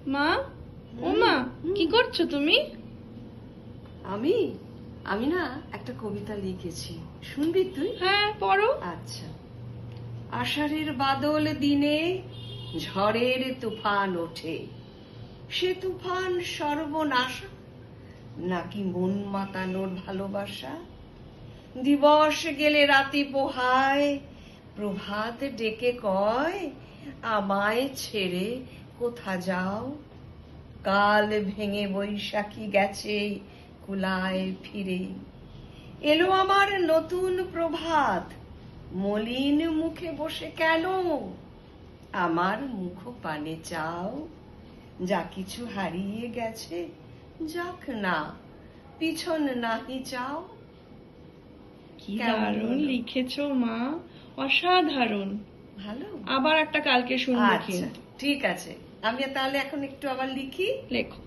মা, ও মা, কি করছো তুমি? আমি আমি না একটা কবিতা লিখেছি, শুনবি তুই? হ্যাঁ, পড়ো। আচ্ছা। আষাঢ়ের বাদল দিনে ঝড়ের তুফান ওঠে, সে তুফান সর্বনাশা নাকি মন মাতানোর ভালোবাসা। দিবস গেলে রাতি পোহায়, প্রভাত ডেকে কয় আমায় ছেড়ে কোথা যাও। কাল ভেঙে বৈশাখী গেছে কুলায় ফিরে, এলো আমার নতুন প্রভাত, মলিন মুখে বসে কেন আমার মুখ পানে চাও। যা কিছু হারিয়ে গেছে যাক না, পিছন নাহি চাও। কি কেমন দারুণ হলো? লিখেছো মা, অসাধারণ। ভালো। আবার একটা কালকে শুনবো আচ্ছা কিন্তু। ঠিক আছে, আমি তাহলে এখন একটু আবার লিখি। লেখো।